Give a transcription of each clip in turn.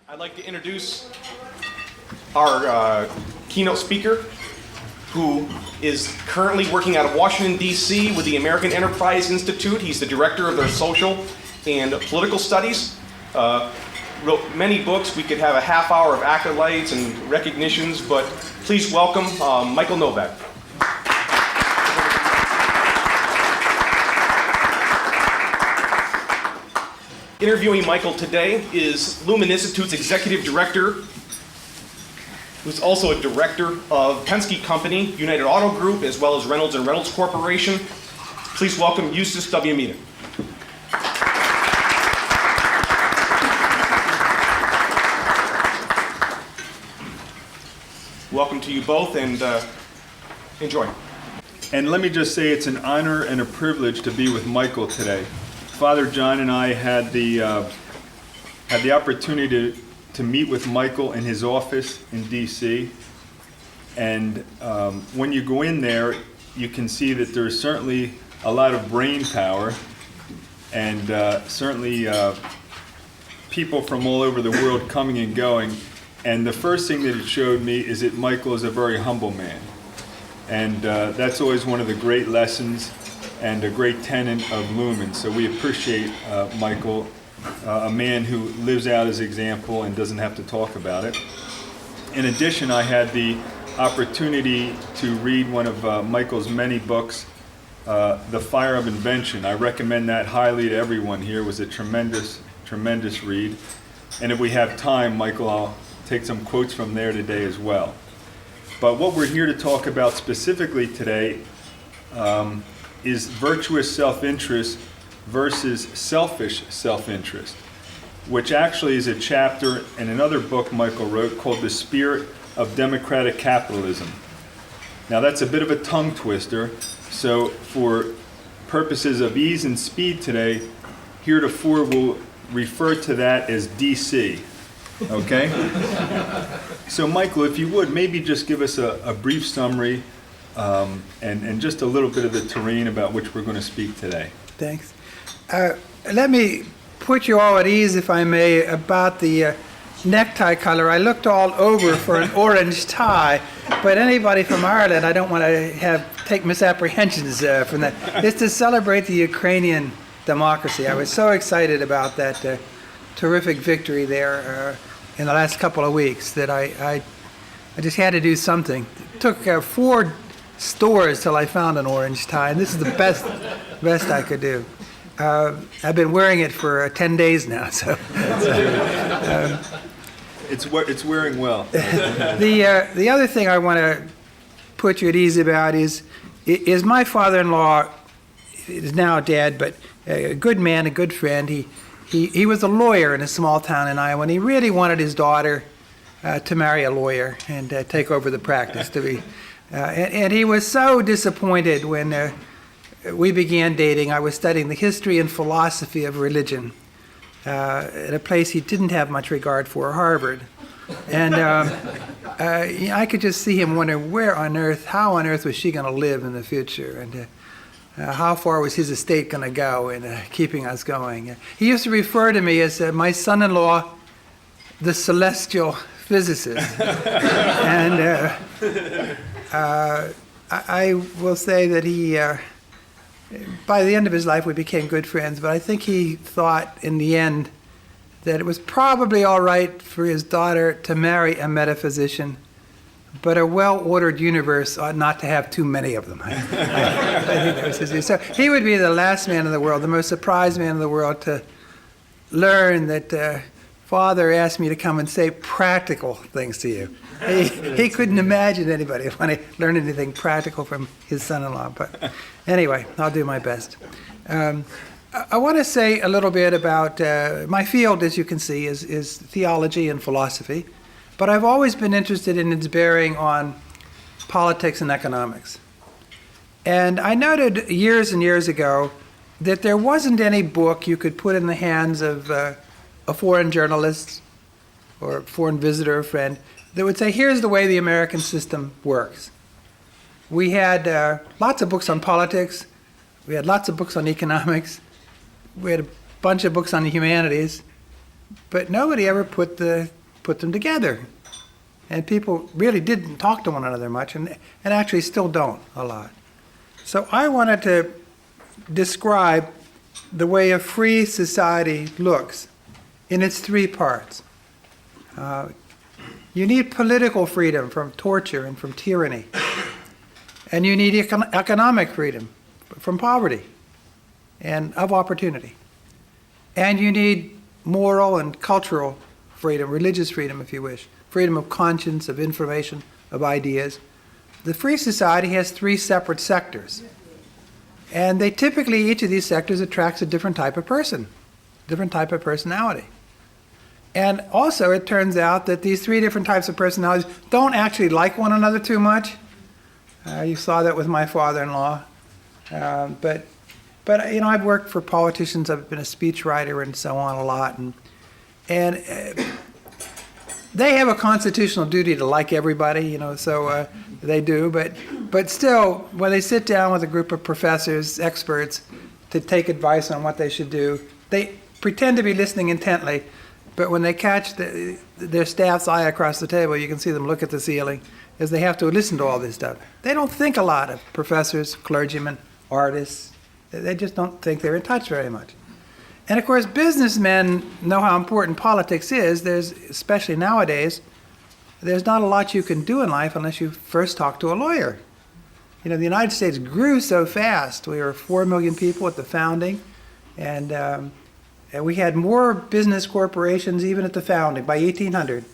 I'd like to introduce our keynote speaker, who is currently working out of Washington, D.C. with the American Enterprise Institute. He's the director of their social and political studies. Wrote many books. We could have a half hour of accolades and recognitions, but please welcome Michael Novak. Interviewing Michael today is Lumen Institute's executive director, who's also a director of Penske Company, United Auto Group, as well as Reynolds and Reynolds Corporation. Please welcome Eustace W. Meaden. Welcome to you both, and enjoy. And let me just say it's an honor and a privilege to be with Michael today. Father John and I had the opportunity to meet with Michael in his office in D.C. And when you go in there, you can see that there's certainly a lot of brain power, and certainly people from all over the world coming and going. And the first thing that it showed me is that Michael is a very humble man. And that's always one of the great lessons and a great tenet of Lumen. So we appreciate Michael, a man who lives out his example and doesn't have to talk about it. In addition, I had the opportunity to read one of Michael's many books, The Fire of Invention. I recommend that highly to everyone here. It was a tremendous, tremendous read. And if we have time, Michael, I'll take some quotes from there today as well. But what we're here to talk about specifically today is virtuous self-interest versus selfish self-interest, which actually is a chapter in another book Michael wrote called The Spirit of Democratic Capitalism. Now that's a bit of a tongue twister, so for purposes of ease and speed today, heretofore we'll refer to that as DC. Okay? So Michael, if you would, maybe just give us a brief summary and just a little bit of the terrain about which we're going to speak today. Thanks. Let me put you all at ease, if I may, about the necktie color. I looked all over for an orange tie, but anybody from Ireland, I don't want to take misapprehensions from that. It's to celebrate the Ukrainian democracy. I was so excited about that terrific victory there in the last couple of weeks that I just had to do something. It took 4 stores till I found an orange tie, and this is the best I could do. I've been wearing it for 10 days now, so. It's wearing well. The other thing I want to put you at ease about is my father-in-law is now dead, but a good man, a good friend. He was a lawyer in a small town in Iowa, and he really wanted his daughter to marry a lawyer and take over the practice. And he was so disappointed when we began dating. I was studying the history and philosophy of religion at a place he didn't have much regard for, Harvard. And I could just see him wondering how on earth was she going to live in the future, and how far was his estate going to go in keeping us going. He used to refer to me as my son-in-law, the celestial physicist. And I will say that he, by the end of his life, we became good friends, but I think he thought in the end that it was probably all right for his daughter to marry a metaphysician, but a well-ordered universe ought not to have too many of them. I think that was his view. So he would be the last man in the world, the most surprised man in the world, to learn that Father asked me to come and say practical things to you. He couldn't imagine anybody want to learn anything practical from his son-in-law. But anyway, I'll do my best. I want to say a little bit about my field, as you can see, is theology and philosophy. But I've always been interested in its bearing on politics and economics. And I noted years and years ago that there wasn't any book you could put in the hands of a foreign journalist or a foreign visitor or friend that would say, here's the way the American system works. We had lots of books on politics. We had lots of books on economics. We had a bunch of books on the humanities. but nobody ever put them together. And people really didn't talk to one another much, and actually still don't a lot. So I wanted to describe the way a free society looks in its three parts. You need political freedom from torture and from tyranny. And you need economic freedom from poverty and of opportunity. And you need moral and cultural freedom, religious freedom, if you wish, freedom of conscience, of information, of ideas. The free society has three separate sectors. And they typically, each of these sectors attracts a different type of person, different type of personality. And also it turns out that these three different types of personalities don't actually like one another too much. You saw that with my father-in-law. But I've worked for politicians, I've been a speechwriter and so on a lot. And they have a constitutional duty to like everybody, so they do. But still, when they sit down with a group of professors, experts, to take advice on what they should do, they pretend to be listening intently. But when they catch their staff's eye across the table, you can see them look at the ceiling, as they have to listen to all this stuff. They don't think a lot of professors, clergymen, artists. They just don't think they're in touch very much. And of course, businessmen know how important politics is. Especially nowadays, there's not a lot you can do in life unless you first talk to a lawyer. The United States grew so fast. We were 4 million people at the founding, and we had more business corporations even at the founding, by 1800.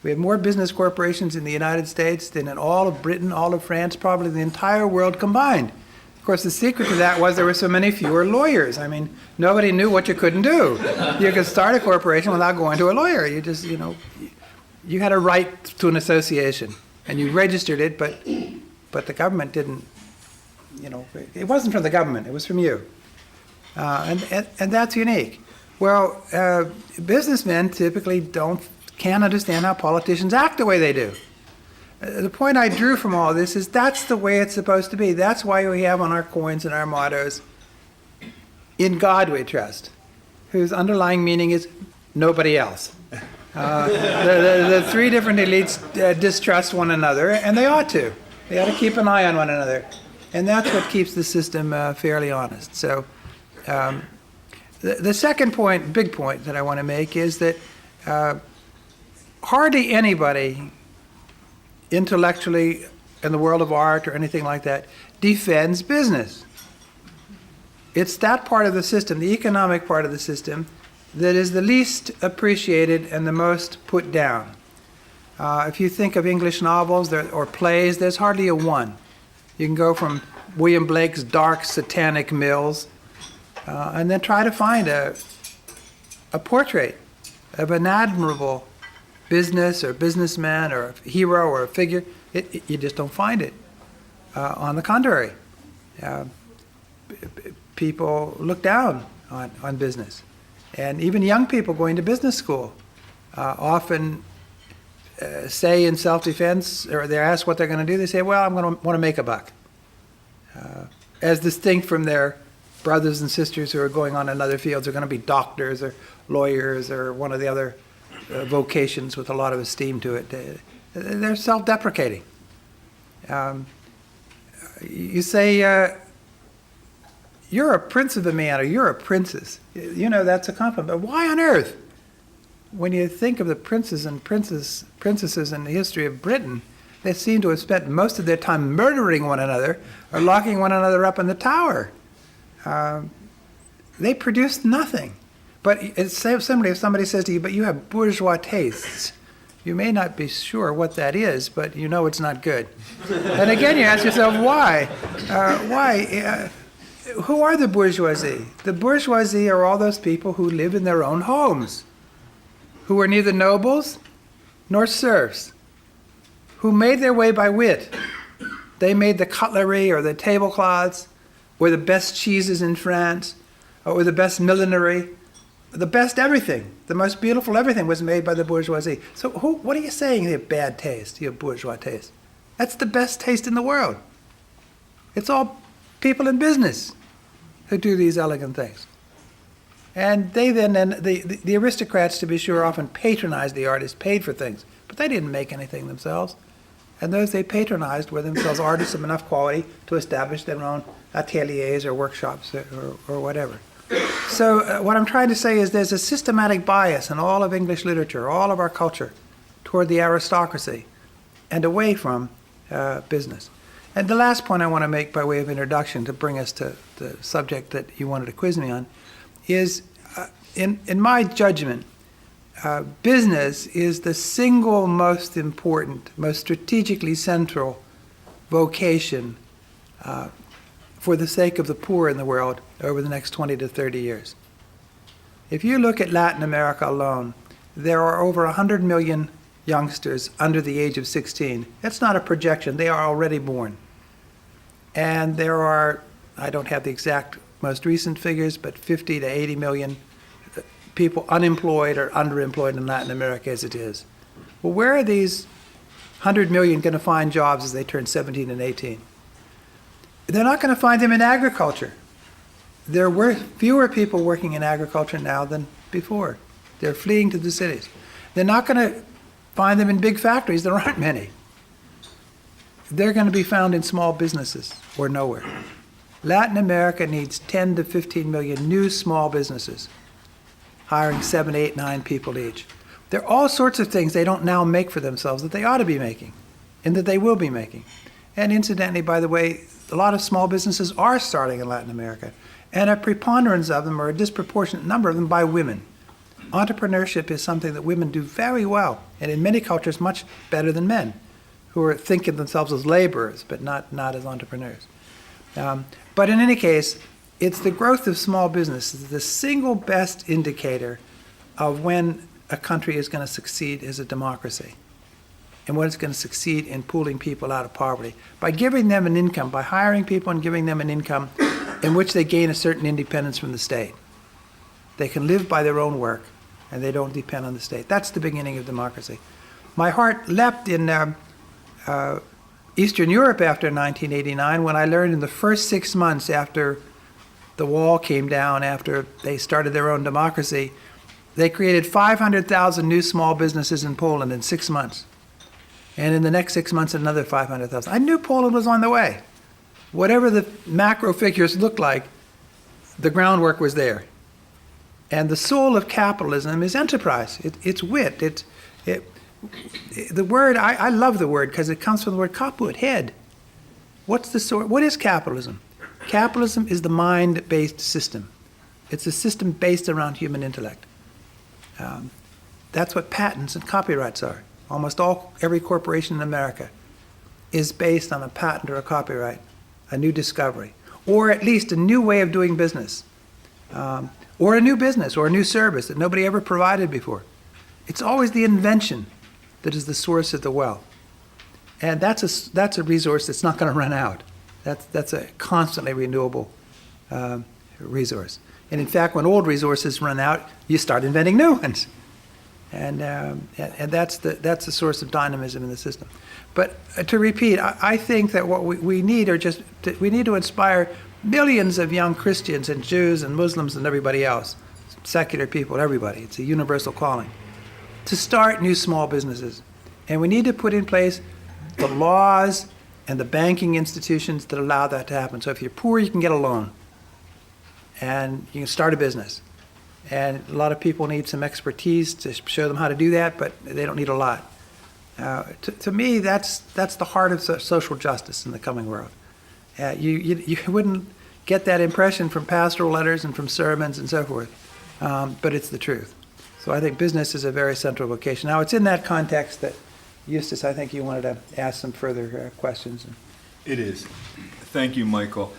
We had more business corporations in the United States than in all of Britain, all of France, probably the entire world combined. Of course, the secret to that was there were so many fewer lawyers. I mean, nobody knew what you couldn't do. You could start a corporation without going to a lawyer. You just, you had a right to an association, and you registered it, but the government didn't, it wasn't from the government, it was from you. And that's unique. Well, businessmen typically can't understand how politicians act the way they do. The point I drew from all this is that's the way it's supposed to be. That's why we have on our coins and our mottos, "In God we trust," whose underlying meaning is nobody else. The three different elites distrust one another, and they ought to. They ought to keep an eye on one another. And that's what keeps the system fairly honest. So the second point, big point that I want to make is that hardly anybody intellectually in the world of art or anything like that defends business. It's that part of the system, the economic part of the system, that is the least appreciated and the most put down. If you think of English novels or plays, there's hardly a one. You can go from William Blake's dark satanic mills and then try to find a portrait of an admirable business or businessman or a hero or a figure. You just don't find it. On the contrary, people look down on business. And even young people going to business school often say in self-defense, or they're asked what they're going to do, they say, well, I'm going to want to make a buck. As distinct from their brothers and sisters who are going on in other fields, are going to be doctors or lawyers or one of the other vocations with a lot of esteem to it. They're self-deprecating. You say, you're a prince of a man, or you're a princess. That's a compliment. But why on earth? When you think of the princes and princesses in the history of Britain, they seem to have spent most of their time murdering one another or locking one another up in the tower. They produced nothing. But if somebody says to you, but you have bourgeois tastes, you may not be sure what that is, but you know it's not good. And again, you ask yourself, why? Why? Who are the bourgeoisie? The bourgeoisie are all those people who live in their own homes, who are neither nobles nor serfs, who made their way by wit. They made the cutlery or the tablecloths, or the best cheeses in France, or the best millinery. The best everything, the most beautiful everything was made by the bourgeoisie. So what are you saying you have bad taste, you have bourgeois taste? That's the best taste in the world. It's all people in business who do these elegant things. And they the aristocrats, to be sure, often patronized the artists, paid for things, but they didn't make anything themselves. And those they patronized were themselves artists of enough quality to establish their own ateliers or workshops or whatever. So what I'm trying to say is there's a systematic bias in all of English literature, all of our culture, toward the aristocracy and away from business. And the last point I want to make by way of introduction to bring us to the subject that you wanted to quiz me on is, in my judgment, business is the single most important, most strategically central vocation for the sake of the poor in the world over the next 20 to 30 years. If you look at Latin America alone, there are over 100 million youngsters under the age of 16. That's not a projection. They are already born. And there are, I don't have the exact most recent figures, but 50 to 80 million people unemployed or underemployed in Latin America as it is. Well, where are these 100 million going to find jobs as they turn 17 and 18? They're not going to find them in agriculture. There were fewer people working in agriculture now than before. They're fleeing to the cities. They're not going to find them in big factories. There aren't many. They're going to be found in small businesses or nowhere. Latin America needs 10 to 15 million new small businesses, hiring 7, 8, 9 people each. There are all sorts of things they don't now make for themselves that they ought to be making and that they will be making. And incidentally, by the way, a lot of small businesses are starting in Latin America, and a preponderance of them, or a disproportionate number of them, by women. Entrepreneurship is something that women do very well, and in many cultures much better than men, who are thinking of themselves as laborers, but not as entrepreneurs. But in any case, it's the growth of small businesses, the single best indicator of when a country is going to succeed as a democracy and when it's going to succeed in pulling people out of poverty. By giving them an income, by hiring people and giving them an income in which they gain a certain independence from the state. They can live by their own work and they don't depend on the state. That's the beginning of democracy. My heart leapt in Eastern Europe after 1989 when I learned in the first 6 months after the wall came down, after they started their own democracy, they created 500,000 new small businesses in Poland in 6 months. And in the next 6 months, another 500,000. I knew Poland was on the way. Whatever the macro figures looked like, the groundwork was there. And the soul of capitalism is enterprise. It's wit. The word, I love the word because it comes from the word kaput, head. What's the source? What is capitalism? Capitalism is the mind-based system. It's a system based around human intellect. That's what patents and copyrights are. Almost every corporation in America is based on a patent or a copyright, a new discovery, or at least a new way of doing business, or a new business or a new service that nobody ever provided before. It's always the invention that is the source of the wealth. And that's a resource that's not going to run out. That's a constantly renewable resource. And in fact, when old resources run out, you start inventing new ones. And that's the source of dynamism in the system. But to repeat, I think that what we need we need to inspire millions of young Christians and Jews and Muslims and everybody else, secular people, everybody. It's a universal calling to start new small businesses. And we need to put in place the laws and the banking institutions that allow that to happen. So if you're poor, you can get a loan and you can start a business. And a lot of people need some expertise to show them how to do that, but they don't need a lot. To me, that's the heart of social justice in the coming world. You wouldn't get that impression from pastoral letters and from sermons and so forth, but it's the truth. So I think business is a very central vocation. Now, it's in that context that, Eustace, I think you wanted to ask some further questions. It is. Thank you, Michael.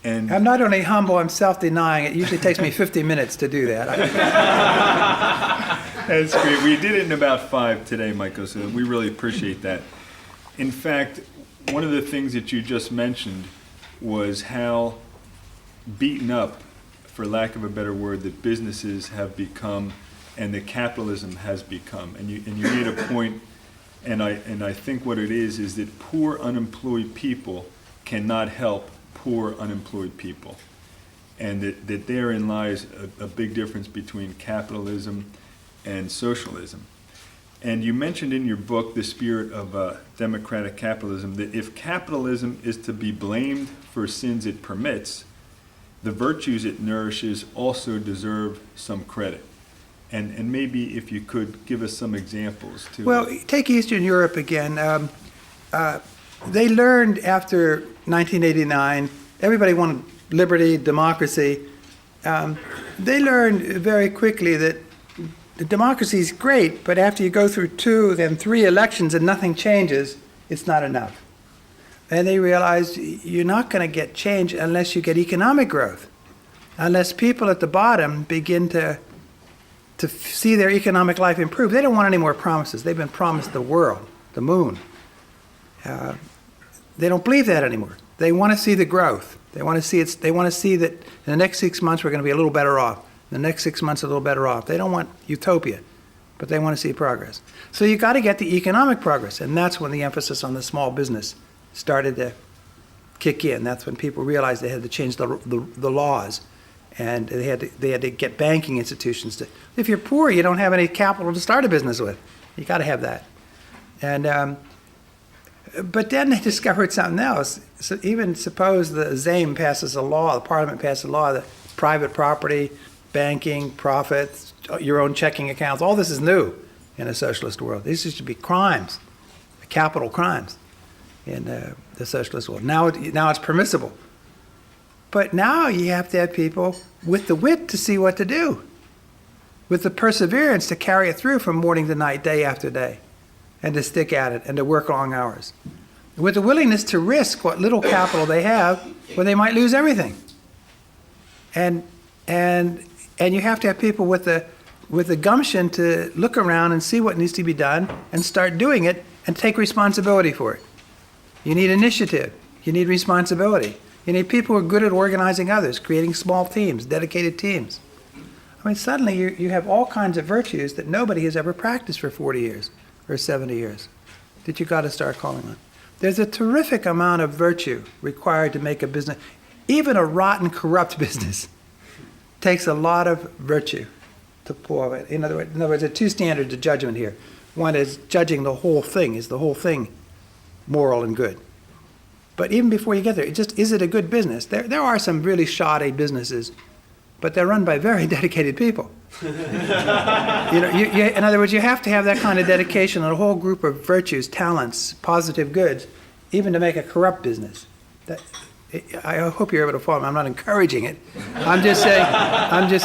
And I'm not only humble, I'm self-denying. It usually takes me 50 minutes to do that. that's great. We did it in about 5 today, Michael, so we really appreciate that. In fact, one of the things that you just mentioned was how beaten up, for lack of a better word, that businesses have become and that capitalism has become. And you made a point, and I think what it is that poor unemployed people cannot help poor unemployed people. and that therein lies a big difference between capitalism and socialism. And you mentioned in your book the spirit of democratic capitalism, that if capitalism is to be blamed for sins it permits, the virtues it nourishes also deserve some credit. And maybe if you could give us some examples too. Well, take Eastern Europe again. They learned after 1989, everybody wanted liberty, democracy. They learned very quickly that the democracy is great, but after you go through 2, then 3 elections and nothing changes, it's not enough. And they realized you're not going to get change unless you get economic growth, unless people at the bottom begin to see their economic life improve. They don't want any more promises. They've been promised the world, the moon. They don't believe that anymore. They want to see the growth. They want to see that in the next 6 months we're going to be a little better off. The next 6 months a little better off. They don't want utopia, but they want to see progress. So you got to get the economic progress, and that's when the emphasis on the small business started to kick in. That's when people realized they had to change the laws, and they had to get banking institutions to. If you're poor, you don't have any capital to start a business with. You got to have that, and. But then they discovered something else. So even suppose the Zame passes a law, the Parliament passes a law that private property, banking, profits, your own checking accounts, all this is new in a socialist world. These used to be crimes, capital crimes in the socialist world. Now it's permissible. But now you have to have people with the wit to see what to do, with the perseverance to carry it through from morning to night, day after day, and to stick at it and to work long hours, with the willingness to risk what little capital they have when they might lose everything. And you have to have people with the gumption to look around and see what needs to be done and start doing it and take responsibility for it. You need initiative. You need responsibility. You need people who are good at organizing others, creating small teams, dedicated teams. I mean, suddenly you have all kinds of virtues that nobody has ever practiced for 40 years. Or 70 years, that you got to start calling on. There's a terrific amount of virtue required to make a business. Even a rotten, corrupt business takes a lot of virtue to pull off it. In other words, there are 2 standards of judgment here. One is judging the whole thing. Is the whole thing moral and good? But even before you get there, is it a good business? There are some really shoddy businesses, but they're run by very dedicated people. In other words, you have to have that kind of dedication and a whole group of virtues, talents, positive goods, even to make a corrupt business. I hope you're able to follow me. I'm not encouraging it. I'm just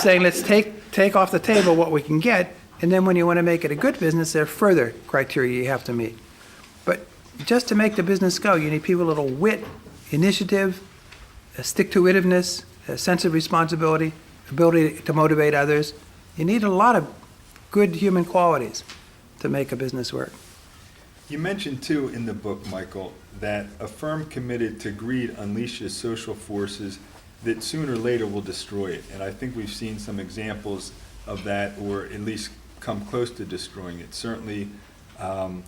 saying let's take off the table what we can get, and then when you want to make it a good business, there are further criteria you have to meet. But just to make the business go, you need people with a little wit, initiative, a stick-to-itiveness, a sense of responsibility, ability to motivate others. You need a lot of good human qualities to make a business work. You mentioned too in the book, Michael, that a firm committed to greed unleashes social forces that sooner or later will destroy it. And I think we've seen some examples of that, or at least come close to destroying it. Certainly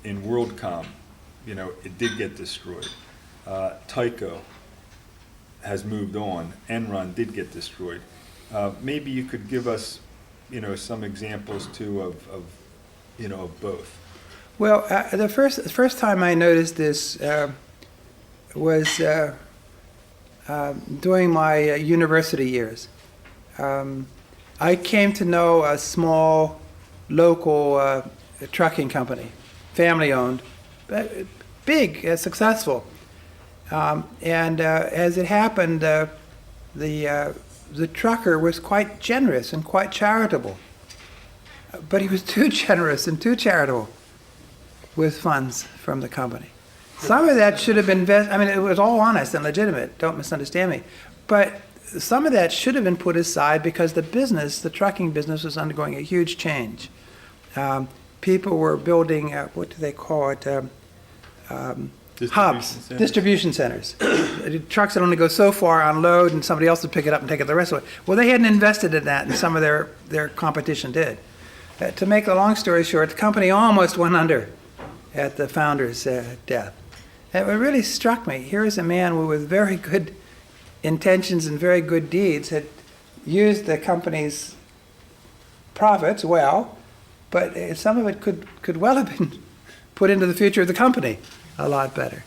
in WorldCom, it did get destroyed. Tyco has moved on. Enron did get destroyed. Maybe you could give us some examples too of both. Well, the first time I noticed this was during my university years. I came to know a small local trucking company, family-owned, big, successful. And as it happened, the trucker was quite generous and quite charitable. But he was too generous and too charitable with funds from the company. Some of that should have been it was all honest and legitimate, don't misunderstand me. But some of that should have been put aside because the trucking business was undergoing a huge change. People were building, what do they call it? Distribution centers. Trucks that only go so far on load and somebody else would pick it up and take it the rest of the way. Well, they hadn't invested in that and some of their competition did. To make a long story short, the company almost went under at the founder's death. And it really struck me. Here is a man with very good intentions and very good deeds used the company's profits well, but some of it could well have been put into the future of the company a lot better.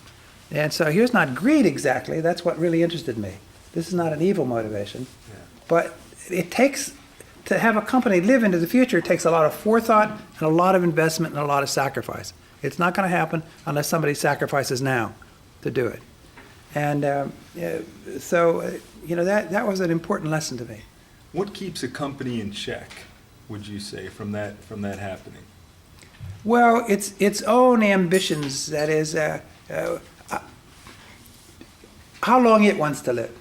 And so here's not greed exactly. That's what really interested me. This is not an evil motivation. But it takes, to have a company live into the future, it takes a lot of forethought and a lot of investment and a lot of sacrifice. It's not going to happen unless somebody sacrifices now to do it. And that was an important lesson to me. What keeps a company in check, would you say, from that happening? Well, its own ambitions, that is, how long it wants to live.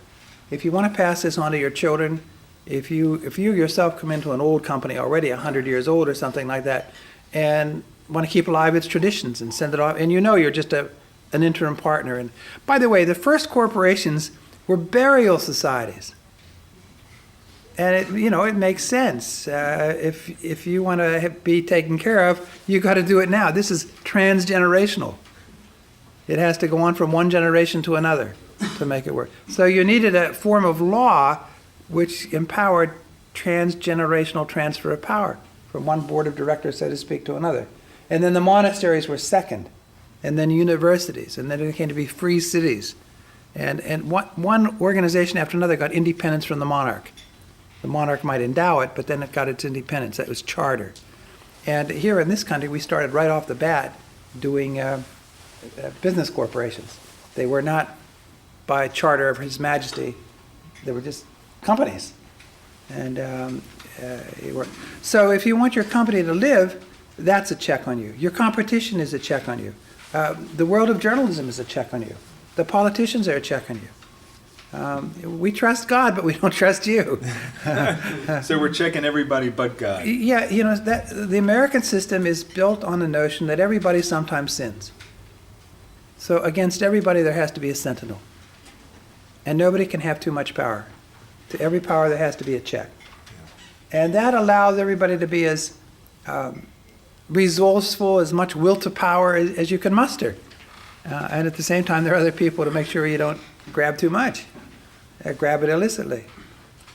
If you want to pass this on to your children, if you yourself come into an old company already 100 years old or something like that, and want to keep alive its traditions and send it off, and you're just an interim partner. And by the way, the first corporations were burial societies. And it makes sense. If you want to be taken care of, you got to do it now. This is transgenerational. It has to go on from one generation to another to make it work. So you needed a form of law which empowered transgenerational transfer of power from one board of directors, so to speak, to another. And then the monasteries were second, and then universities, and then it came to be free cities. And one organization after another got independence from the monarch. The monarch might endow it, but then it got its independence. That was charter. And here in this country, we started right off the bat doing business corporations. They were not by charter of His Majesty. They were just companies. And so if you want your company to live, that's a check on you. Your competition is a check on you. The world of journalism is a check on you. The politicians are a check on you. We trust God, but we don't trust you. So we're checking everybody but God. Yeah, the American system is built on the notion that everybody sometimes sins. So against everybody there has to be a sentinel. And nobody can have too much power. To every power there has to be a check. And that allows everybody to be as resourceful, as much will to power as you can muster. And at the same time, there are other people to make sure you don't grab too much, grab it illicitly.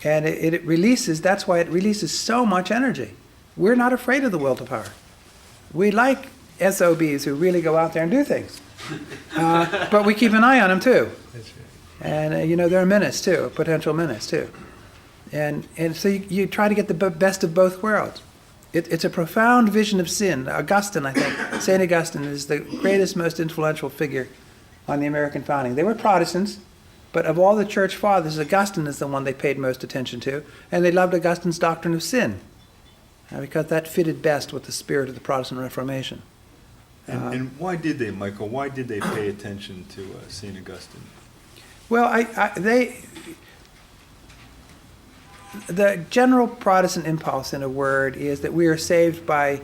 And it releases, that's why it releases so much energy. We're not afraid of the will to power. We like SOBs who really go out there and do things. But we keep an eye on them too. And they're a menace too, a potential menace too. And so you try to get the best of both worlds. It's a profound vision of sin. Augustine, I think, St. Augustine is the greatest, most influential figure on the American founding. They were Protestants, but of all the church fathers, Augustine is the one they paid most attention to, and they loved Augustine's doctrine of sin, because that fitted best with the spirit of the Protestant Reformation. And why did they, Michael? Why did they pay attention to St. Augustine? Well, the general Protestant impulse, in a word, is that we are saved by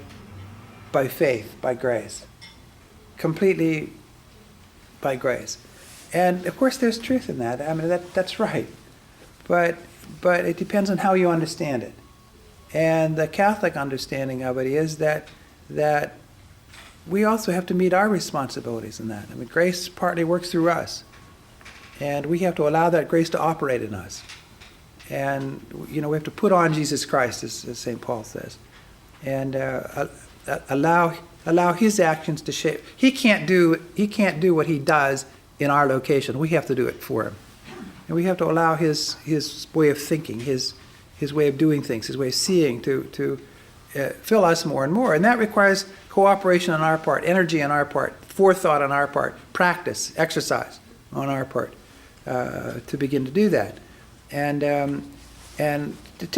faith, by grace, completely by grace. And of course, there's truth in that. I mean, that's right. But it depends on how you understand it. And the Catholic understanding of it is that we also have to meet our responsibilities in that. I mean, grace partly works through us, and we have to allow that grace to operate in us. And we have to put on Jesus Christ, as St. Paul says, and allow His actions to shape. He can't do what He does in our location. We have to do it for Him, and we have to allow His way of thinking, His way of doing things, His way of seeing to fill us more and more. And that requires cooperation on our part, energy on our part, forethought on our part, practice, exercise on our part to begin to do that. And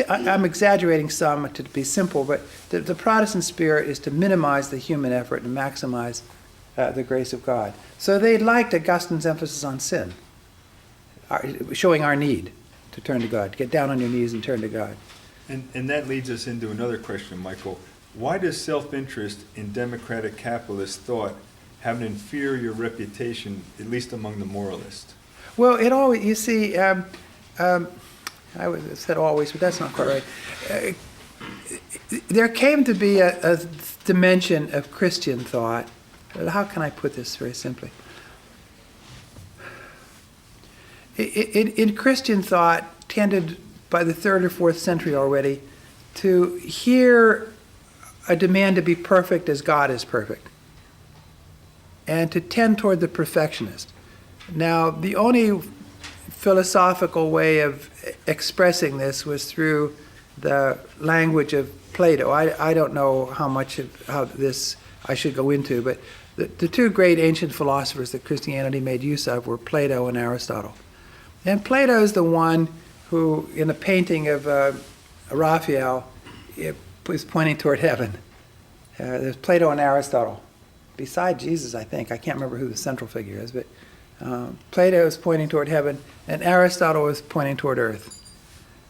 I'm exaggerating some to be simple, but the Protestant spirit is to minimize the human effort and maximize the grace of God. So they liked Augustine's emphasis on sin, showing our need to turn to God, to get down on your knees and turn to God. And that leads us into another question, Michael. Why does self-interest in democratic capitalist thought have an inferior reputation, at least among the moralists? Well, it always, you see, I said always, but that's not quite right. There came to be a dimension of Christian thought. How can I put this very simply? In Christian thought tended by the 3rd or 4th century already to hear a demand to be perfect as God is perfect, and to tend toward the perfectionist. Now, the only philosophical way of expressing this was through the language of Plato. I don't know how this I should go into, but the two great ancient philosophers that Christianity made use of were Plato and Aristotle. And Plato is the one who, in a painting of Raphael, was pointing toward heaven. There's Plato and Aristotle. Beside Jesus, I think. I can't remember who the central figure is, but Plato is pointing toward heaven, and Aristotle is pointing toward earth.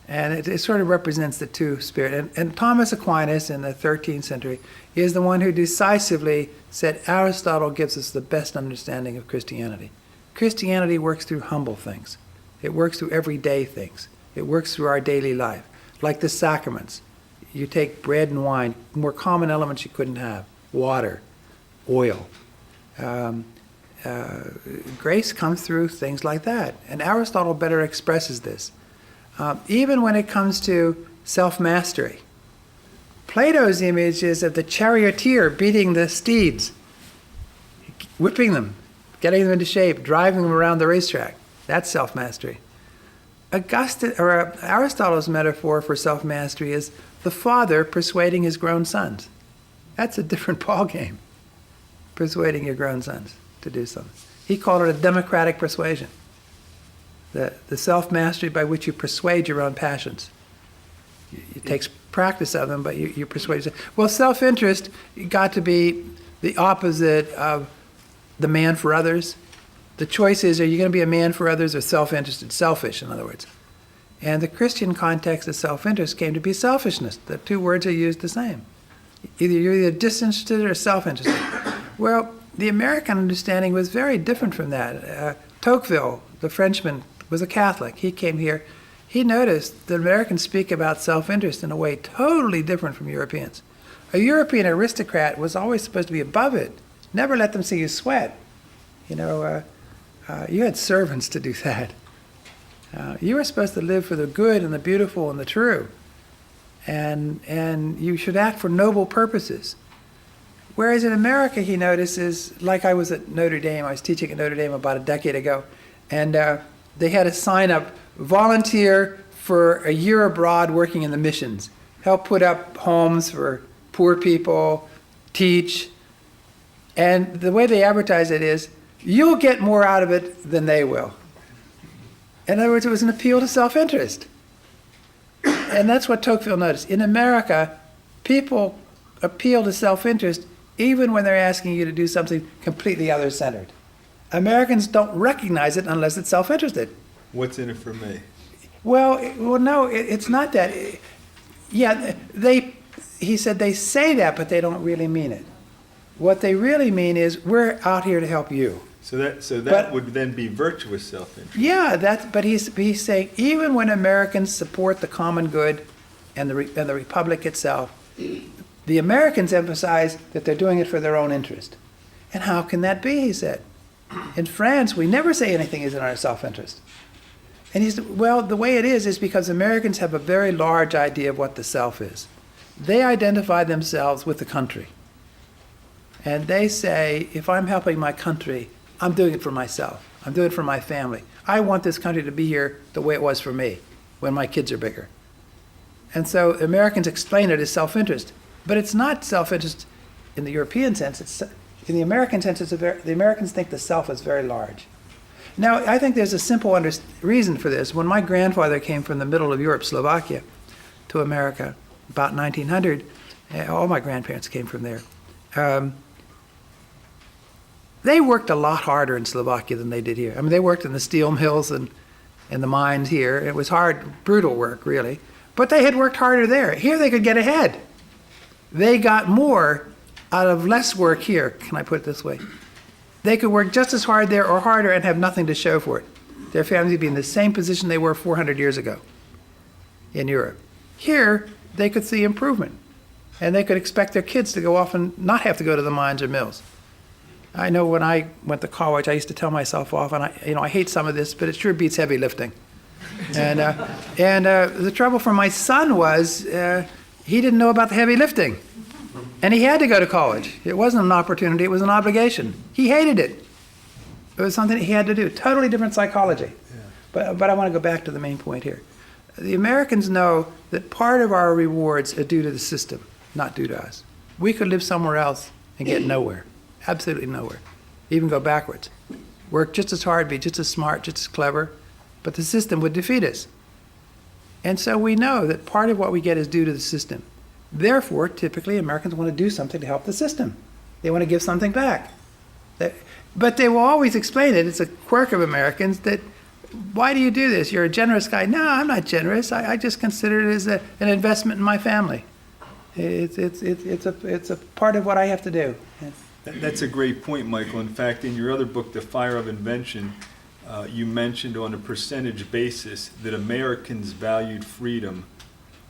And it sort of represents the two spirits. And Thomas Aquinas in the 13th century is the one who decisively said Aristotle gives us the best understanding of Christianity. Christianity works through humble things. It works through everyday things. It works through our daily life, like the sacraments. You take bread and wine, more common elements you couldn't have, water, oil. Grace comes through things like that. And Aristotle better expresses this. Even when it comes to self-mastery. Plato's image is of the charioteer beating the steeds, whipping them, getting them into shape, driving them around the racetrack. That's self-mastery. Aristotle's metaphor for self-mastery is the father persuading his grown sons. That's a different ballgame, persuading your grown sons to do something. He called it a democratic persuasion. The self-mastery by which you persuade your own passions. It takes practice of them, but you persuade yourself. Well, self-interest got to be the opposite of the man for others. The choice is, are you going to be a man for others or self-interested? Selfish, in other words. And the Christian context of self-interest came to be selfishness. The two words are used the same. You're either disinterested or self-interested. Well, the American understanding was very different from that. Tocqueville, the Frenchman, was a Catholic. He came here. He noticed that Americans speak about self-interest in a way totally different from Europeans. A European aristocrat was always supposed to be above it. Never let them see you sweat. You had servants to do that. You were supposed to live for the good and the beautiful and the true. And you should act for noble purposes. Whereas in America, he notices, like I was at Notre Dame, I was teaching at Notre Dame about a decade ago, and they had a sign up, volunteer for a year abroad working in the missions. Help put up homes for poor people, teach. And the way they advertise it is, you'll get more out of it than they will. In other words, it was an appeal to self-interest. And that's what Tocqueville noticed. In America, people appeal to self-interest even when they're asking you to do something completely other-centered. Americans don't recognize it unless it's self-interested. What's in it for me? Well, no, it's not that. Yeah, he said they say that, but they don't really mean it. What they really mean is, we're out here to help you. So that would then be virtuous self-interest. Yeah, but he's saying even when Americans support the common good and the republic itself, the Americans emphasize that they're doing it for their own interest. And how can that be, he said. In France, we never say anything is in our self-interest. And he said, well, the way it is because Americans have a very large idea of what the self is. They identify themselves with the country. And they say, if I'm helping my country, I'm doing it for myself. I'm doing it for my family. I want this country to be here the way it was for me when my kids are bigger. And so Americans explain it as self-interest. But it's not self-interest in the European sense. In the American sense, the Americans think the self is very large. Now, I think there's a simple reason for this. When my grandfather came from the middle of Europe, Slovakia, to America, about 1900, all my grandparents came from there. They worked a lot harder in Slovakia than they did here. I mean, they worked in the steel mills and the mines here. It was hard, brutal work, really. But they had worked harder there. Here they could get ahead. They got more out of less work here, can I put it this way. They could work just as hard there or harder and have nothing to show for it. Their families would be in the same position they were 400 years ago in Europe. Here, they could see improvement. And they could expect their kids to go off and not have to go to the mines or mills. I know when I went to college, I used to tell myself often, I hate some of this, but it sure beats heavy lifting. And the trouble for my son was he didn't know about the heavy lifting. And he had to go to college. It wasn't an opportunity, it was an obligation. He hated it. It was something he had to do. Totally different psychology. But I want to go back to the main point here. The Americans know that part of our rewards are due to the system, not due to us. We could live somewhere else and get nowhere, absolutely nowhere, even go backwards. Work just as hard, be just as smart, just as clever, but the system would defeat us. And so we know that part of what we get is due to the system. Therefore, typically, Americans want to do something to help the system. They want to give something back. But they will always explain it. It's a quirk of Americans that, why do you do this? You're a generous guy. No, I'm not generous. I just consider it as an investment in my family. It's a part of what I have to do. That's a great point, Michael. In fact, in your other book, The Fire of Invention, you mentioned on a percentage basis that Americans valued freedom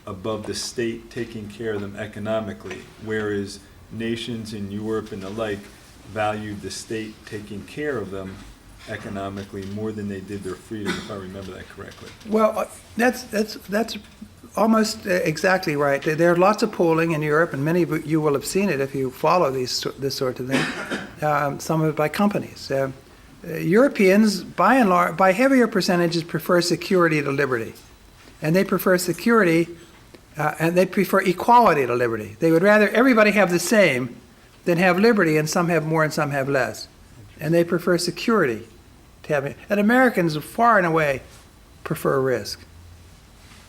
above the state taking care of them economically, whereas nations in Europe and the like valued the state taking care of them economically more than they did their freedom, if I remember that correctly. Well, that's almost exactly right. There are lots of polling in Europe, and many of you will have seen it if you follow this sort of thing, some of it by companies. Europeans, by and large, by heavier percentages, prefer security to liberty. And they prefer security, and they prefer equality to liberty. They would rather everybody have the same than have liberty, and some have more and some have less. And they prefer security to have it. And Americans, far and away, prefer risk.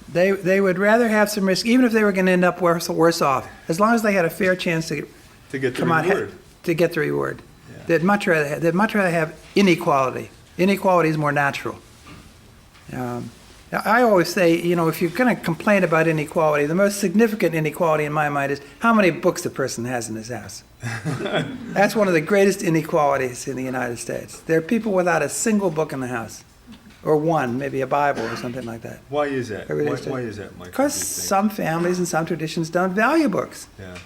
They would rather have some risk, even if they were going to end up worse off, as long as they had a fair chance to get the come reward. To get the reward. Yeah. They'd much rather have inequality. Inequality is more natural. Now, I always say, if you're going to complain about inequality, the most significant inequality in my mind is how many books a person has in his house. That's one of the greatest inequalities in the United States. There are people without a single book in the house, or one, maybe a Bible or something like that. Why is that? Why is that, Michael? Because some families and some traditions don't value books. Yeah.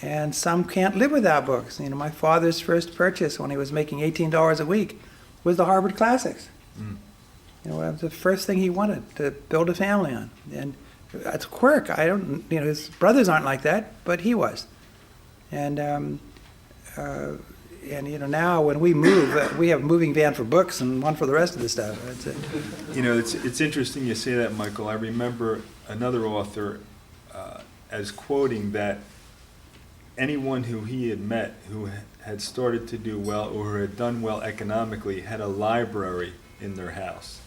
And some can't live without books. My father's first purchase when he was making $18 a week was the Harvard Classics. Mm. It was the first thing he wanted to build a family on. And that's a quirk. His brothers aren't like that, but he was. And now when we move, we have a moving van for books and one for the rest of the stuff. That's it. It's interesting you say that, Michael. I remember another author as quoting that anyone who he had met who had started to do well or had done well economically had a library in their house.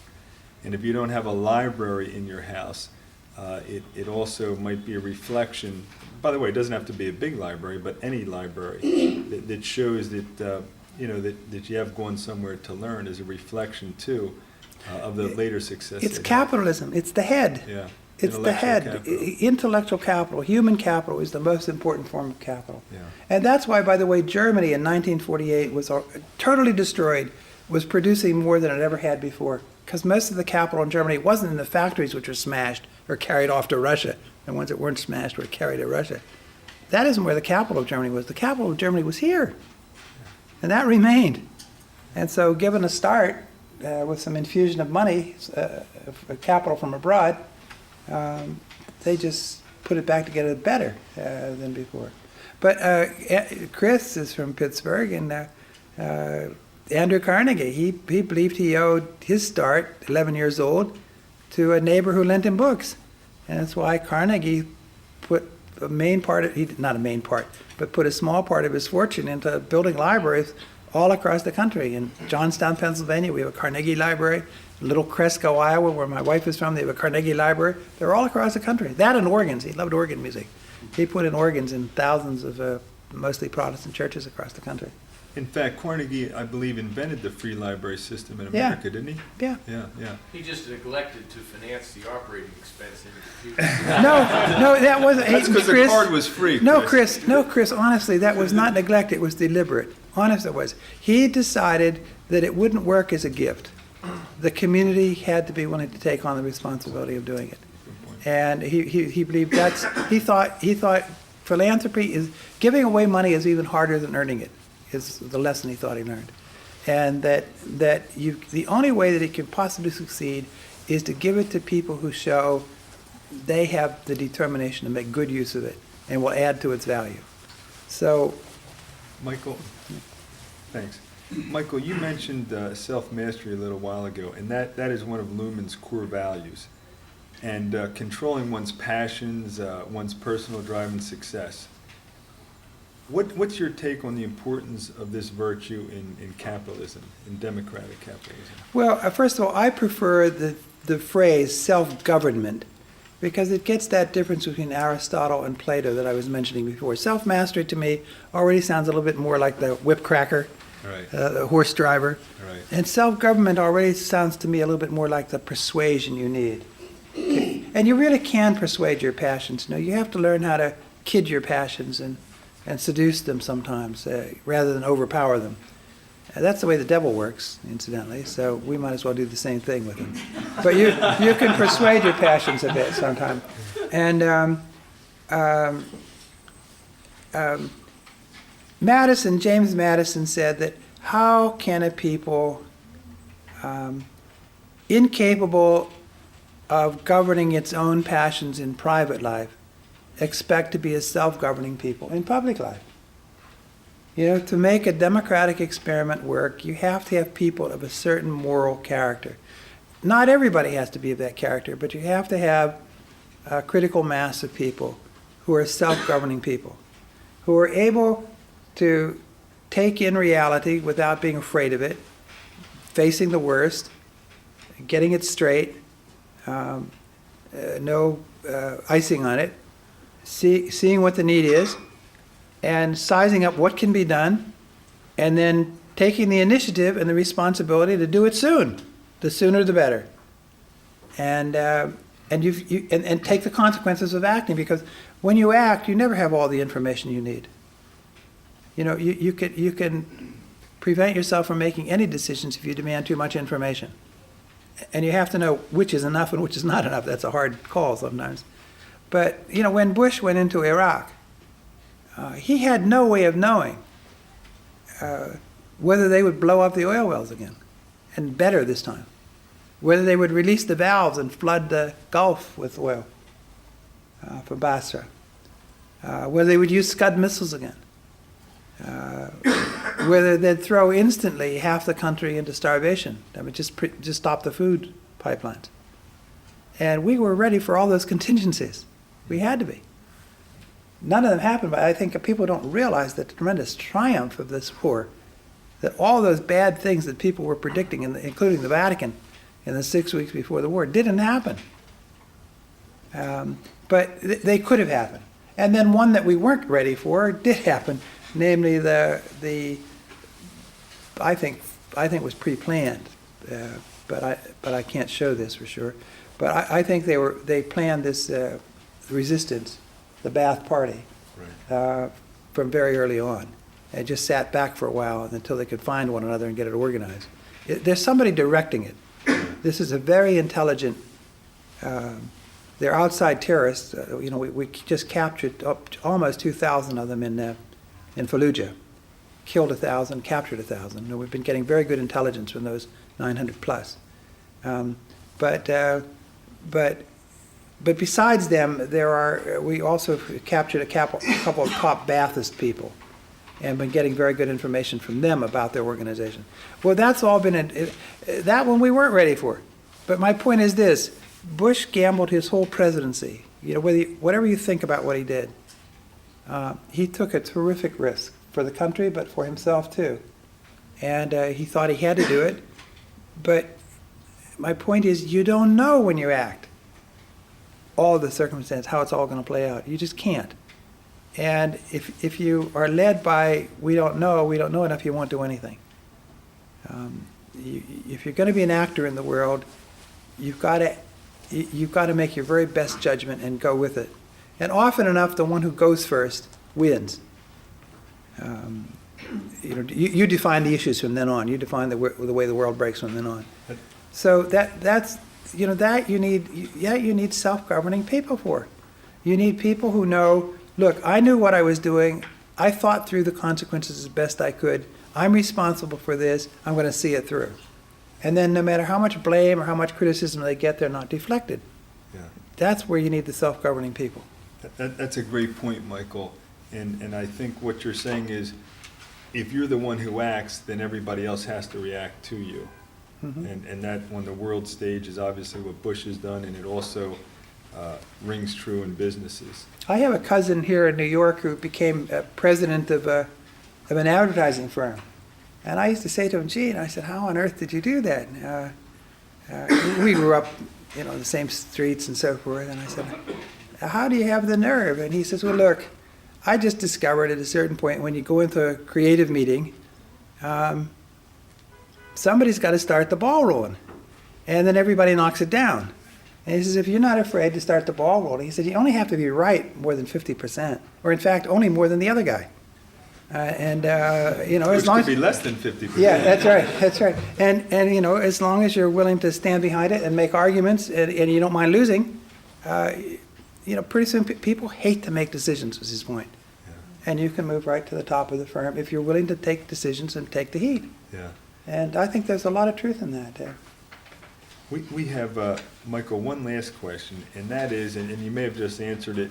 And if you don't have a library in your house, it also might be a reflection. By the way, it doesn't have to be a big library, but any library that shows that that you have gone somewhere to learn is a reflection too of the later success. It's capitalism. It's the head. Yeah. It's the head. Intellectual capital, human capital is the most important form of capital. Yeah. And that's why, by the way, Germany in 1948 was totally destroyed, was producing more than it ever had before. Because most of the capital in Germany wasn't in the factories which were smashed or carried off to Russia. The ones that weren't smashed were carried to Russia. That isn't where the capital of Germany was. The capital of Germany was here. And that remained. And so given a start with some infusion of money, capital from abroad, they just put it back together better than before. But Chris is from Pittsburgh, and Andrew Carnegie, he believed he owed his start, 11 years old, to a neighbor who lent him books. And that's why Carnegie put a main part of, not a main part, but put a small part of his fortune into building libraries all across the country. In Johnstown, Pennsylvania, we have a Carnegie Library. Little Cresco, Iowa, where my wife is from, they have a Carnegie Library. They're all across the country. That and organs. He loved organ music. He put in organs in thousands of mostly Protestant churches across the country. In fact, Carnegie, I believe, invented the free library system in America, didn't he? Yeah. He just neglected to finance the operating expense in the future. No, that wasn't. That's because the card was free. Chris, honestly, that was not neglect. It was deliberate. Honest, it was. He decided that it wouldn't work as a gift. The community had to be willing to take on the responsibility of doing it. And he believed he thought philanthropy is, giving away money is even harder than earning it, is the lesson he thought he learned. And that the only way that it could possibly succeed is to give it to people who show they have the determination to make good use of it and will add to its value. So, Michael, thanks. Michael, you mentioned self-mastery a little while ago, and that is one of Lumen's core values. And controlling one's passions, one's personal drive and success. What's your take on the importance of this virtue in capitalism, in democratic capitalism? well, first of all, I prefer the phrase self-government because it gets that difference between Aristotle and Plato that I was mentioning before. Self-mastery to me already sounds a little bit more like the whip cracker, Right. the horse driver. Right. And self-government already sounds to me a little bit more like the persuasion you need. And you really can persuade your passions. You have to learn how to kid your passions and seduce them sometimes rather than overpower them. That's the way the devil works, incidentally, so we might as well do the same thing with him. But you can persuade your passions a bit sometimes. And James Madison said that how can a people incapable of governing its own passions in private life expect to be a self-governing people in public life? To make a democratic experiment work, you have to have people of a certain moral character. Not everybody has to be of that character, but you have to have a critical mass of people who are self-governing people, who are able to take in reality without being afraid of it, facing the worst, getting it straight, no icing on it, seeing what the need is, and sizing up what can be done, and then taking the initiative and the responsibility to do it soon. The sooner the better. And take the consequences of acting, because when you act, you never have all the information you need. You can prevent yourself from making any decisions if you demand too much information. And you have to know which is enough and which is not enough. That's a hard call sometimes. But, when Bush went into Iraq, he had no way of knowing whether they would blow up the oil wells again, and better this time. Whether they would release the valves and flood the Gulf with oil for Basra. Whether they would use Scud missiles again. Whether they'd throw instantly half the country into starvation. I mean, just stop the food pipelines. And we were ready for all those contingencies. We had to be. None of them happened, but I think people don't realize the tremendous triumph of this war, that all those bad things that people were predicting, including the Vatican, in the 6 weeks before the war, didn't happen. But they could have happened. And then one that we weren't ready for did happen, namely I think was pre-planned, but I can't show this for sure. But I think they planned this resistance, the Ba'ath Party, from very early on, and just sat back for a while until they could find one another and get it organized. There's somebody directing it. This is a very intelligent. They're outside terrorists. We just captured almost 2,000 of them in Fallujah. Killed 1,000, captured 1,000. We've been getting very good intelligence from those 900 plus. But besides them, we also captured a couple of top Ba'athist people, and been getting very good information from them about their organization. Well, that's all been that one we weren't ready for. But my point is this: Bush gambled his whole presidency. Whatever you think about what he did, he took a terrific risk for the country, but for himself too. And he thought he had to do it. But my point is, you don't know when you act all the circumstances, how it's all going to play out. You just can't. And if you are led by we don't know enough, you won't do anything. If you're going to be an actor in the world, you've got to make your very best judgment and go with it. And often enough, the one who goes first wins. You define the issues from then on. You define the way the world breaks from then on. So that's you need self-governing people for. You need people who know, look, I knew what I was doing. I thought through the consequences as best I could. I'm responsible for this. I'm going to see it through. And then no matter how much blame or how much criticism they get, they're not deflected. Yeah. That's where you need the self-governing people. That's a great point, Michael. And I think what you're saying is, if you're the one who acts, then everybody else has to react to you. And that, on the world stage, is obviously what Bush has done, and it also rings true in businesses. I have a cousin here in New York who became president of an advertising firm. And I used to say to him, gee, and I said, how on earth did you do that? We grew up, in the same streets and so forth. And I said, how do you have the nerve? And he says, well, look, I just discovered at a certain point when you go into a creative meeting, somebody's got to start the ball rolling. And then everybody knocks it down. And he says, if you're not afraid to start the ball rolling, he said, you only have to be right more than 50%. Or in fact, only more than the other guy. As long Which as could be less than 50%. yeah, that's right. And as long as you're willing to stand behind it and make arguments, and you don't mind losing, pretty soon people hate to make decisions. Was his point. Yeah. And you can move right to the top of the firm if you're willing to take decisions and take the heat. Yeah. And I think there's a lot of truth in that. We have, Michael, one last question, and that is, and you may have just answered it,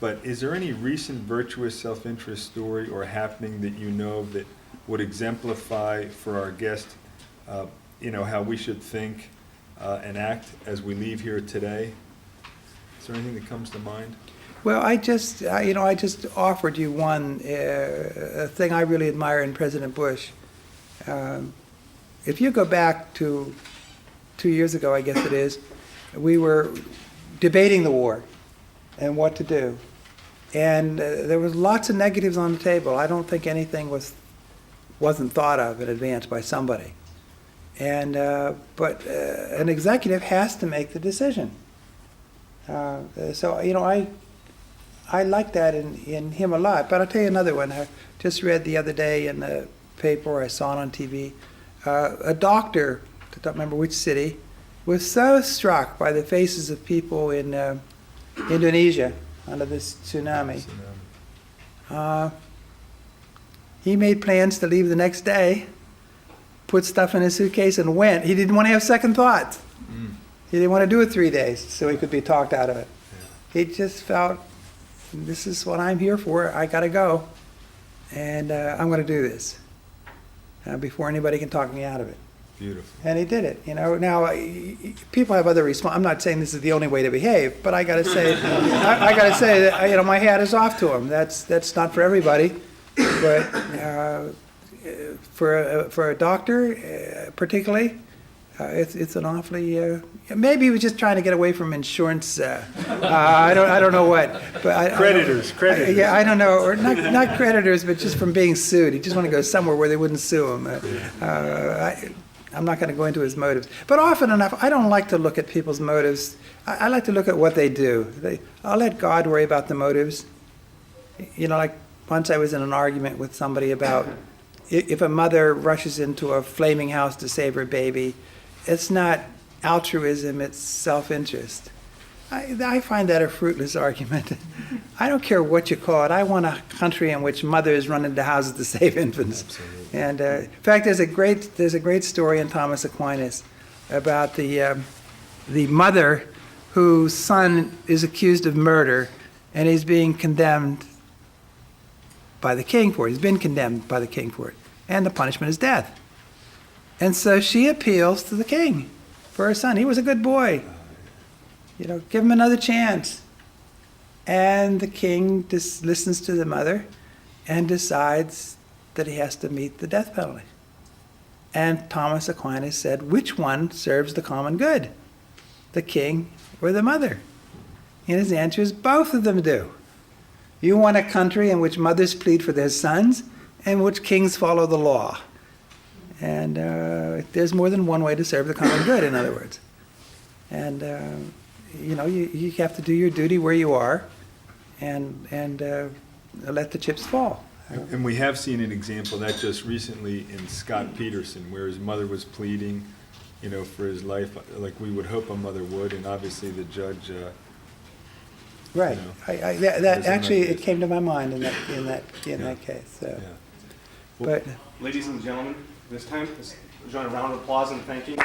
but is there any recent virtuous self-interest story or happening that you know of that would exemplify for our guest, how we should think and act as we leave here today? Is there anything that comes to mind? Well, I just offered you one a thing I really admire in President Bush. If you go back to 2 years ago, I guess it is, we were debating the war and what to do. And there was lots of negatives on the table. I don't think anything wasn't thought of in advance by somebody. And but an executive has to make the decision. I like that in him a lot. But I'll tell you another one. I just read the other day in the paper, or I saw it on TV, a doctor, I don't remember which city, was so struck by the faces of people in Indonesia under this tsunami. He made plans to leave the next day, put stuff in his suitcase, and went. He didn't want to have second thoughts. He didn't want to do it 3 days so he could be talked out of it. He just felt, this is what I'm here for. I got to go, and I'm going to do this before anybody can talk me out of it. Beautiful. And he did it. Now people have other response. I'm not saying this is the only way to behave, but I got to say, I got to say that my hat is off to him. That's not for everybody, but for a doctor, particularly, it's an awfully. Maybe he was just trying to get away from insurance. I don't know what. But Creditors. Yeah, I don't know, or not creditors, but just from being sued. He just wanted to go somewhere where they wouldn't sue him. I'm not going to go into his motives. But often enough, I don't like to look at people's motives. I like to look at what they do. I'll let God worry about the motives. Like once I was in an argument with somebody about if a mother rushes into a flaming house to save her baby, it's not altruism, it's self-interest. I find that a fruitless argument. I don't care what you call it. I want a country in which mothers run into houses to save infants. Absolutely. And in fact, there's a great story in Thomas Aquinas about the mother whose son is accused of murder, and he's being condemned by the king for it. He's been condemned by the king for it, and the punishment is death. And so she appeals to the king for her son. He was a good boy. Give him another chance. And the king just listens to the mother and decides that he has to meet the death penalty. And Thomas Aquinas said, which one serves the common good? The king or the mother? And his answer is both of them do. You want a country in which mothers plead for their sons and in which kings follow the law. And there's more than one way to serve the common good, in other words. And you have to do your duty where you are and let the chips fall. And we have seen an example of that just recently in Scott Peterson, where his mother was pleading, for his life, like we would hope a mother would, and obviously the judge. Right. That actually it came to my mind in that case. So. Yeah. But Ladies and gentlemen, Join a round of applause and thank you.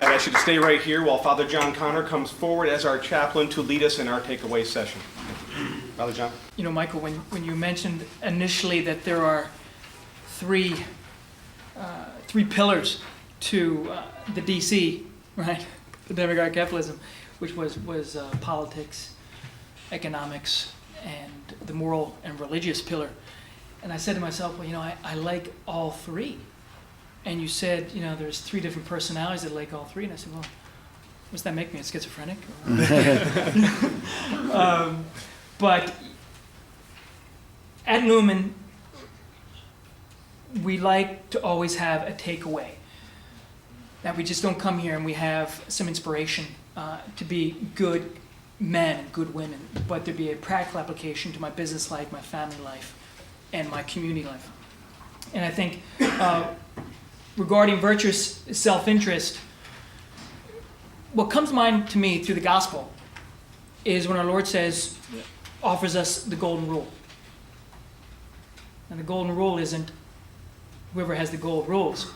I'd ask you to stay right here while Father John Connor comes forward as our chaplain to lead us in our takeaway session. Father John. You know, Michael, when you mentioned initially that there are three pillars to the DC, right? The democratic capitalism, which was politics, economics, and the moral and religious pillar. And I said to myself, well, you know, I like all three. And you said, you know, there's three different personalities that like all three. And I said, well, does that make me a schizophrenic? But at Lumen, we like to always have a takeaway. That we just don't come here and we have some inspiration to be good men and good women, but there be a practical application to my business life, my family life, and my community life. And I think regarding virtuous self-interest, what comes to mind to me through the gospel is when our Lord offers us the golden rule. And the golden rule isn't whoever has the gold rules.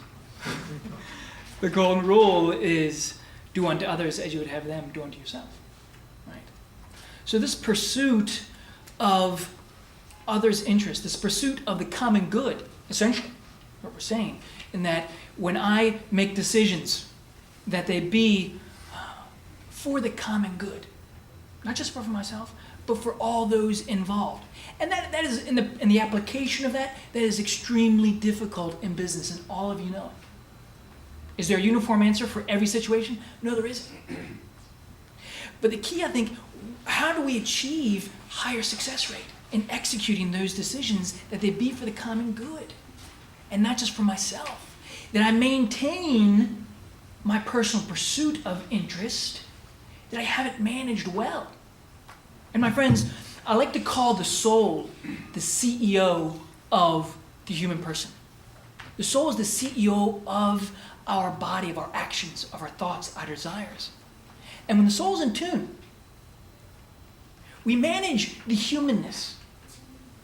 The golden rule is do unto others as you would have them do unto yourself. Right? So this pursuit of others' interest, this pursuit of the common good, essentially, what we're saying, in that when I make decisions, that they be for the common good, not just for myself, but for all those involved. And that is, in the application of that is extremely difficult in business, and all of you know it. Is there a uniform answer for every situation? No, there isn't. But the key, I think, how do we achieve higher success rate in executing those decisions that they be for the common good and not just for myself? That I maintain my personal pursuit of interest, that I have it managed well. And my friends, I like to call the soul the CEO of the human person. The soul is the CEO of our body, of our actions, of our thoughts, our desires. And when the soul's in tune, we manage the humanness,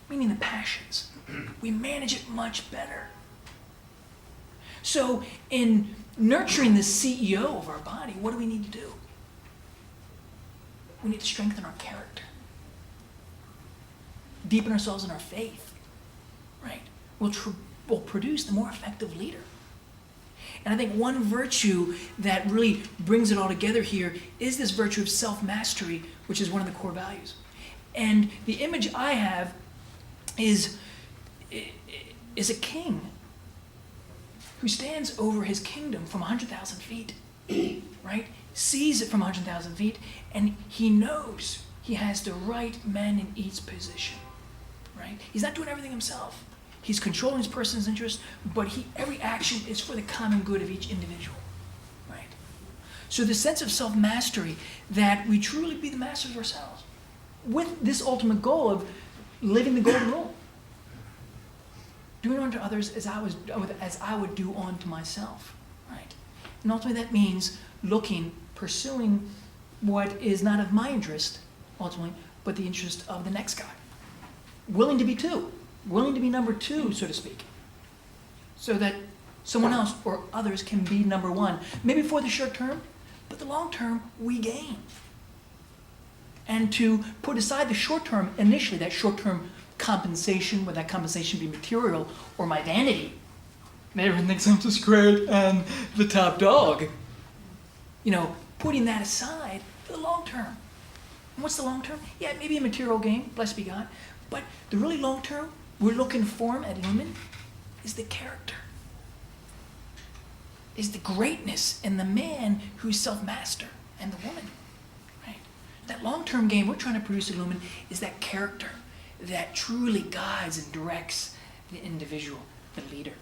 meaning the passions. We manage it much better. So in nurturing the CEO of our body, what do we need to do? We need to strengthen our character. Deepen ourselves in our faith, right? We'll produce the more effective leader. And I think one virtue that really brings it all together here is this virtue of self-mastery, which is one of the core values. And the image I have is a king who stands over his kingdom from 100,000 feet, right? Sees it from 100,000 feet, and he knows he has the right men in each position, right? He's not doing everything himself. He's controlling his person's interest, but every action is for the common good of each individual, right? So the sense of self-mastery, that we truly be the masters of ourselves, with this ultimate goal of living the golden rule. Doing unto others as I would do unto myself, right? And ultimately that means pursuing what is not of my interest, ultimately, but the interest of the next guy. Willing to be number two, so to speak, so that someone else or others can be number one. Maybe for the short term, but the long term, we gain. And to put aside the short term, initially, that short term compensation, whether that compensation be material or my vanity. And everyone thinks I'm just great and the top dog. You know, putting that aside for the long term. And what's the long term? Yeah, maybe a material gain, blessed be God. But the really long term we're looking for at Lumen is the character. Is the greatness in the man who's self-master and the woman. Right? That long-term game we're trying to produce at Lumen is that character that truly guides and directs the individual, the leader.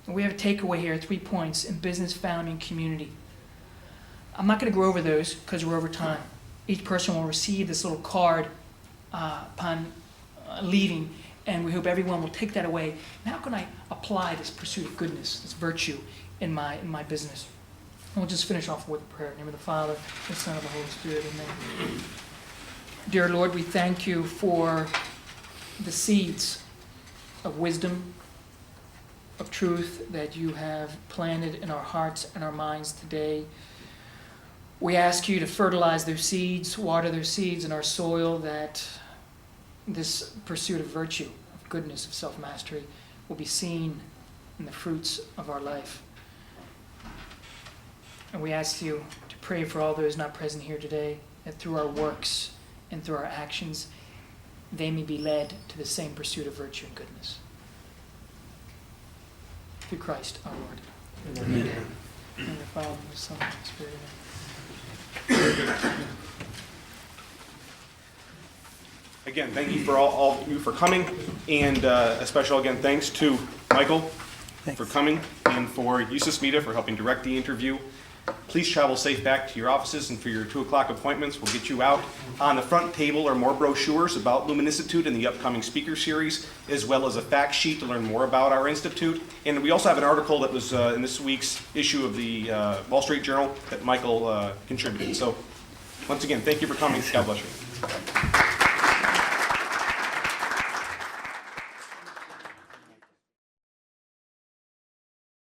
And we have a takeaway here, 3 points in business, family, and community. I'm not going to go over those because we're over time. Each person will receive this little card upon leaving, and we hope everyone will take that away. And how can I apply this pursuit of goodness, this virtue in my business? And we'll just finish off with a prayer. In the name of the Father, the Son, and the Holy Spirit. Amen. Dear Lord, we thank you for the seeds of wisdom, of truth that you have planted in our hearts and our minds today. We ask you to fertilize their seeds, water their seeds in our soil, that this pursuit of virtue, of goodness, of self-mastery will be seen in the fruits of our life. And we ask you to pray for all those not present here today, that through our works and through our actions, they may be led to the same pursuit of virtue and goodness. Through Christ our Lord. Amen. In the Father, and the Son, and the Spirit. Again, thank you for all of you for coming, and a special again thanks to Michael Thanks. for coming, and for Yusuf Smita for helping direct the interview. Please travel safe back to your offices, and for your 2 o'clock appointments, we'll get you out. On the front table are more brochures about Lumen Institute and the upcoming speaker series, as well as a fact sheet to learn more about our institute. And we also have an article that was in this week's issue of the Wall Street Journal that Michael contributed. So once again, thank you for coming. God bless you.